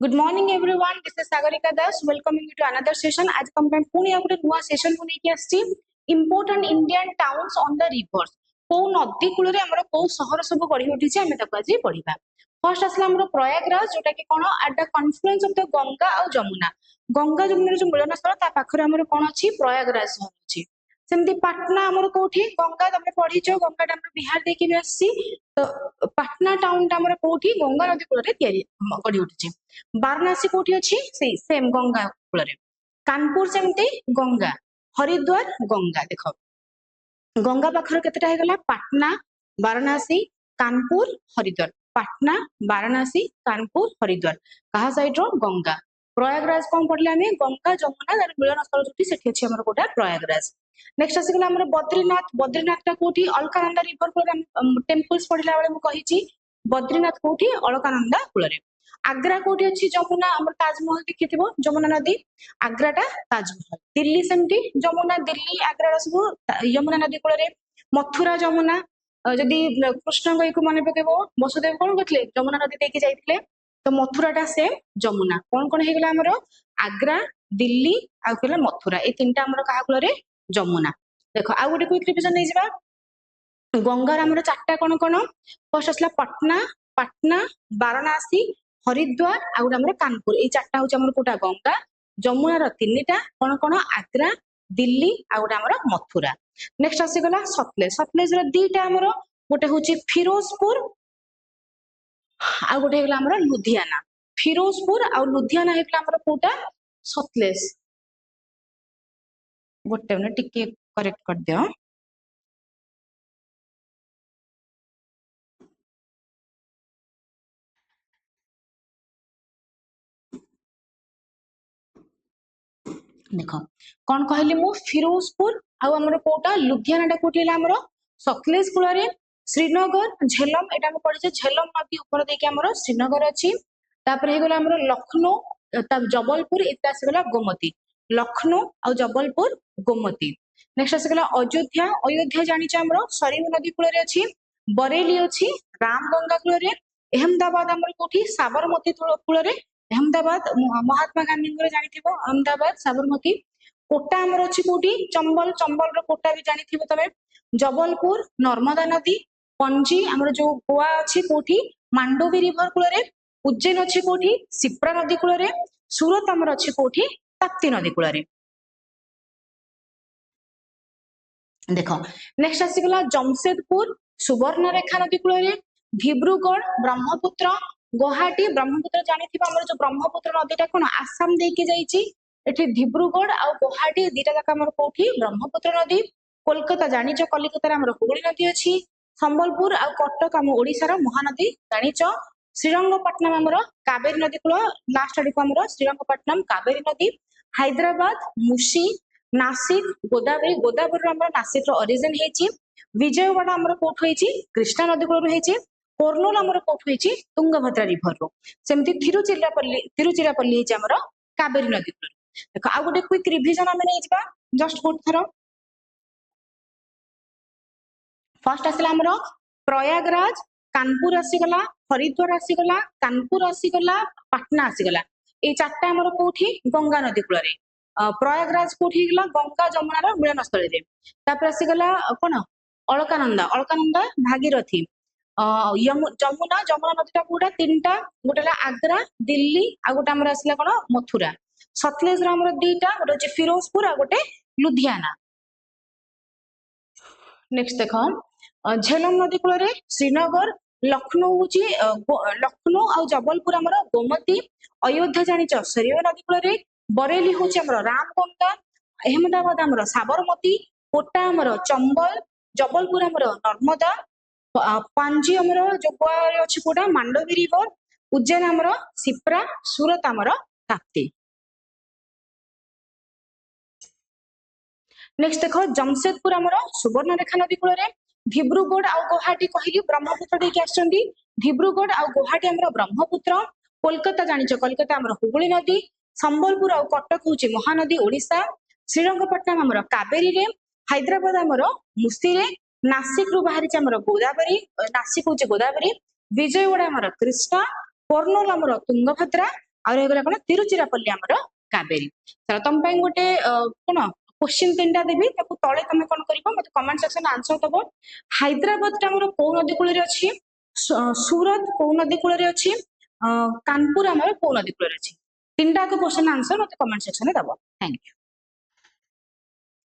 Good morning everyone. This is Sagarika Das. Welcoming you to another session. आज हम पुणी आ गोटे नुआ सेशन को लेके आछि important Indian towns on the reverse को नदी कूल रे हमर को शहर सब गढ़ी उठी छै हमें तक आज पढिबा। फर्स्ट असला हमर प्रयागराज जोटा कि कोन at the confluence of the Ganga और जमुना। गंगा जमुना जो मिलन स्थल ता पाखरे हमर कोन अछि प्रयागराज शहर अछि। सेमती पटना हमर कोठी गंगा तमे पढिछो गंगा हमर बिहार देके भी आछि तो पटना टाउन हमर कोठी गंगा नदी कूल रे तयारी गढ़ी उठी। वाराणसी कोठी अछि सेम गंगा कूल रे। कानपुर सेमती गंगा हरिद्वार गंगा देखो गंगा पाखर केतेटा हे गला पटना वाराणसी कानपुर हरिद्वार पटना वाराणसी कानपुर हरिद्वार कहा साइड रो गंगा। प्रयागराज कौन पढ़ले हमें गंगा जमुना मिलन स्थल जोटी सेठी अछि हमर कोटा प्रयागराज। नेक्स्ट आसी गला हमर बद्रीनाथ। बद्रीनाथ ता कोठी अलकानंदा रिवर को टेंपल्स पढ़िला बेले मु कहिची बद्रीनाथ कोठी अलकानंदा कूल रे। आग्रा कोठी अछि जमुना हमर ताजमहल देखिथिबो जमुना नदी आग्राटा ताजमहल। दिल्ली सेमती जमुना दिल्ली आग्रा सब यमुना नदी कूल रे। मथुरा जमुना जदि कृष्ण गई को मन पकेबो वसुदेव कोन करथले जमुना नदी देके जाइथिले तो मथुराटा सेम जमुना कोन कोन हे गला हमर आग्रा दिल्ली आ केला मथुरा ए तीनटा हमर कहा कूल रे जमुना। देखो आ गोटे क्विक रिविजन नै जिबा गंगार हमर चारटा कोन कोन फर्स्ट असला पटना पटना वाराणसी हरिद्वार आ गोटे हमर कानपुर ए चारटा होछ हमर कोटा गंगा जमुना र तीनटा कोन कोन आग्रा दिल्ली आ गोटे हमर मथुरा। नेक्स्ट आसी गला सतलेज। सतलेज र दीटा हमर गोटे होची फिरोजपुर आ गोटे हेगला हमर लुधियाना। फिरोजपुर आ लुधियाना हेगला हमर कोटा सतलेज। गोटे मिनट टिके करेक्ट कर दियो। देखो कौन कहली मु फिरोजपुर आ हमर कोटा लुधियानाटा कोठी हला हमर सतलेज कूल रे। श्रीनगर झेलम एटा हम पढिछे झेलम नदी ऊपर देके हमर श्रीनगर अछि। तापर हे गला हमर लखनऊ जबलपुर एता से गला गोमती लखनऊ आ जबलपुर गोमती। नेक्स्ट आसे गला अयोध्या। अयोध्या जानि छ हमर सरयू नदी कूल रे अछि। बरेली अछि रामगंगा कूल रे। अहमदाबाद हमर कोठी साबरमती कूल रे। अहमदाबाद महात्मा गांधी को जानिथिबो अहमदाबाद साबरमती। कोटा हमर अछि कोठी चंबल चंबल रो कोटा भी जानिथिबो तमे। जबलपुर नर्मदा नदी। पणजी हमर जो गोवा अछि कोठी मांडोवी रिवर कूल रे। उज्जैन अछि कोठी सिप्रा नदी कूल रे। सूरत हमर अछि कोठी ताप्ती नदी कूल रे। देखो नेक्स्ट आसी गला जमशेदपुर सुवर्णरेखा नदी कूल रे। धिब्रुगढ़ ब्रह्मपुत्र गुवाहाटी ब्रह्मपुत्र जानिथिबा हमर जो ब्रह्मपुत्र नदीटा कोन आसाम देके जाईची एठी धिब्रुगढ़ आ गुवाहाटी दीटा जाका हमर कोठी ब्रह्मपुत्र नदी। कोलकाता जानिच कलिकता हमर हुगली नदी अछि। संबलपुर आ कटक हम ओडिसा रो महानदी जानिच। श्रीरंगपट्टनम हमर कावेरी नदी कूल लास्ट आडी को हमर श्रीरंगपट्टनम कावेरी नदी। हैदराबाद मुशी नासिक गोदावरी गोदावरी हमर नासिक रो ओरिजिन हेची। विजयवाड़ा हमर कोठ हेची कृष्णा नदी कूल रो हेची। कोर्नूल हमर कोठ हेची तुंगभद्रा रिवर रो। सेमती तिरुचिरापल्ली हेची हमर कावेरी नदी कूल। देखो आ गोटे क्विक रिविजन हम नै जिबा जस्ट गुड थरो। फर्स्ट आसला हमर प्रयागराज कानपुर आसी गला हरिद्वार आसी गला कानपुर आसी गला पटना आसी गला ए चारटा हमर कोठी गंगा नदी कूल रे। प्रयागराज कोठी गला गंगा जमुना रो मिलन स्थल रे। तापर आसी गला कोन अलकानंदा अलकानंदा भागीरथी जमुना जमुना नदीटा कोटा तीनटा गोटेला आग्रा दिल्ली आ गोटे हमर आसला कोन मथुरा। सतलेज रो हमर दीटा गोटे अछि फिरोजपुर आ गोटे लुधियाना। नेक्स्ट देखो झेलम नदी कूल रे श्रीनगर लखनऊ होची लखनऊ आ जबलपुर हमर गोमती। अयोध्या जानिच सरयू नदी कूल रे। बरेली होची हमर रामगंगा। अहमदाबाद हमर साबरमती। कोटा हमर चंबल जबलपुर हमर नर्मदा। पांजी हमर जो गोवा रे अछि कोटा मांडोवी रिवर। उज्जैन हमर सिप्रा सूरत हमर ताप्ती। नेक्स्ट देखो जमशेदपुर हमर सुवर्णरेखा नदी कूल रे। धिब्रुगढ़ आ गुवाहाटी कहली ब्रह्मपुत्र देके आछंदी। धिब्रुगढ़ आ गुवाहाटी हमर ब्रह्मपुत्र। कोलकाता जानिच कोलकाता हमर हुगली नदी। संबलपुर आ कटक होची महानदी ओडिसा। श्रीरंगपट्टनम हमर कावेरी रे। हैदराबाद हमर मुसी रे। नासिक रु बाहरी हमर गोदावरी नासिक होची गोदावरी। विजयवाड़ा हमर कृष्णा। कोर्नूल हमर तुंगभद्रा ଆଉ ରହିଗଲା କଣ ତିରୁଚିରାପଲ୍ଲୀ ଆମର कावेरी चलो तुम ପାଇଁ ଗୋଟେ कोन क्वेश्चन तीनटा देबी ताकू तळे तमे कोन करिवो मते कमेंट सेक्शन आंसर दबो हैदराबाद टा हमर को नदी कूल रे अछि सूरत को नदी कूल रे अछि कानपुर हमर को नदी कूल रे अछि तीनटा को क्वेश्चन आंसर मते कमेंट सेक्शन में दबो थैंक यू।